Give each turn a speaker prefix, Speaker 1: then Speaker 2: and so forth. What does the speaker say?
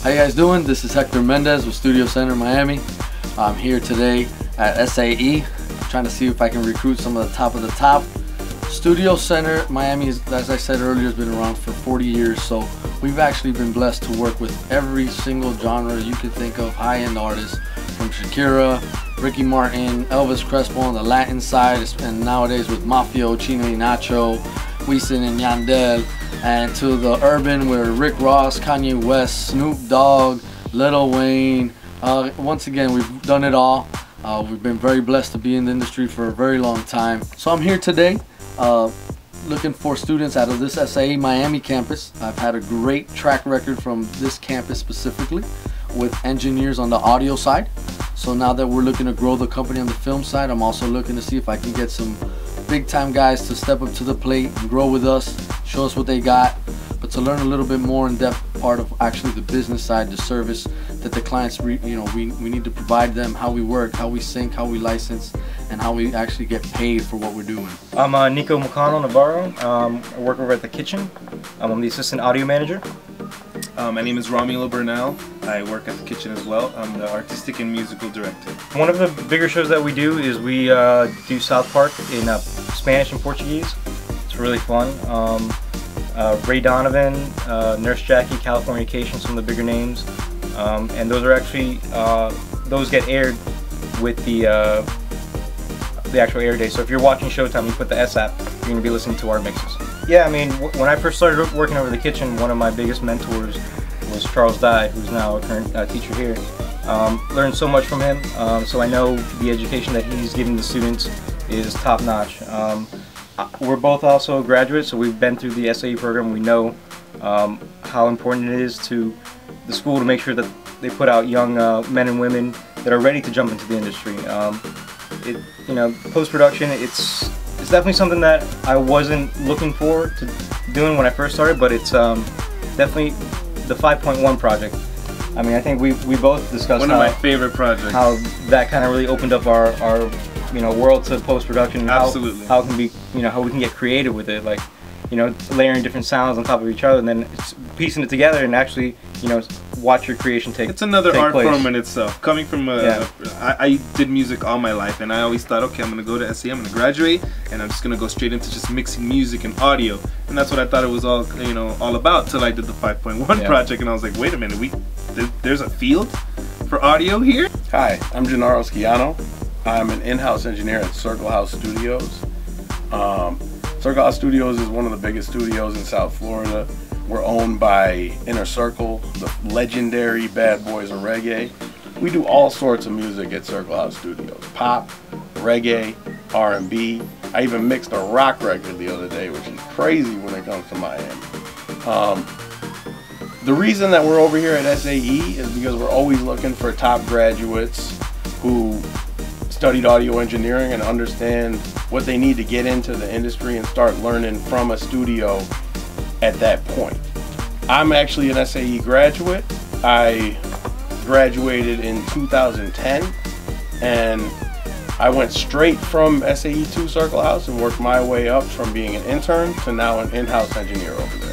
Speaker 1: How you guys doing? This is Hector Mendez with Studio Center Miami. I'm here today at SAE, trying to see if I can recruit some of the top. Studio Center Miami, as I said earlier, has been around for 40 years, so we've actually been blessed to work with every single genre you could think of, high-end artists, from Shakira, Ricky Martin, Elvis Crespo on the Latin side, and nowadays with Mafio, Chino y Nacho, Wisin and Yandel, and to the urban with Rick Ross, Kanye West, Snoop Dogg, Lil Wayne. Once again, we've done it all. We've been very blessed to be in the industry for a very long time. So I'm here today looking for students out of this SAE Miami campus. I've had a great track record from this campus specifically with engineers on the audio side. So now that we're looking to grow the company on the film side, I'm also looking to see if I can get some big time guys to step up to the plate and grow with us, show us what they got, but to learn a little bit more in depth part of actually the business side, the service that the clients, we need to provide them, how we work, how we sync, how we license, and how we actually get paid for what we're doing.
Speaker 2: I'm Nico Mucano Navarro. I work over at the kitchen. I'm the assistant audio manager.
Speaker 3: My name is Romulo Bernal. I work at the kitchen as well. I'm the artistic and musical director.
Speaker 2: One of the bigger shows that we do is we do South Park in Spanish and Portuguese. It's really fun. Ray Donovan, Nurse Jackie, Californication, some of the bigger names. And those are actually, those get aired with the actual air day. So if you're watching Showtime, you put the S app, you're going to be listening to our mixes. Yeah, I mean, when I first started working over the kitchen, one of my biggest mentors was Charles Dye, who's now a current teacher here. Learned so much from him, so I know the education that he's giving the students is top-notch. We're both also graduates, so we've been through the SAE program. We know how important it is to the school to make sure that they put out young men and women that are ready to jump into the industry. Post-production, it's definitely something that I wasn't looking forward to doing when I first started, but it's definitely the 5.1 project. I mean, I think we both discussed
Speaker 3: one of my favorite projects.
Speaker 2: How that kind of really opened up our world to post-production.
Speaker 3: Absolutely.
Speaker 2: How it can be, how we can get creative with it, like, layering different sounds on top of each other, and then piecing it together and actually, watch your creation take place.
Speaker 3: It's another art form in itself. Coming from I did music all my life, and I always thought, okay, I'm gonna go to SAE, I'm gonna graduate, and I'm just gonna go straight into just mixing music and audio, and that's what I thought it was all, all about, till I did the 5.1 project, and I was like, wait a minute, there's a field for audio here?
Speaker 4: Hi, I'm Gennaro Schiano. I'm an in-house engineer at Circle House Studios. Circle House Studios is one of the biggest studios in South Florida. We're owned by Inner Circle, the legendary bad boys of reggae. We do all sorts of music at Circle House Studios. Pop, reggae, R&B. I even mixed a rock record the other day, which is crazy when it comes to Miami. The reason that we're over here at SAE is because we're always looking for top graduates who studied audio engineering and understand what they need to get into the industry and start learning from a studio at that point. I'm actually an SAE graduate. I graduated in 2010, and I went straight from SAE to Circle House and worked my way up from being an intern to now an in-house engineer over there.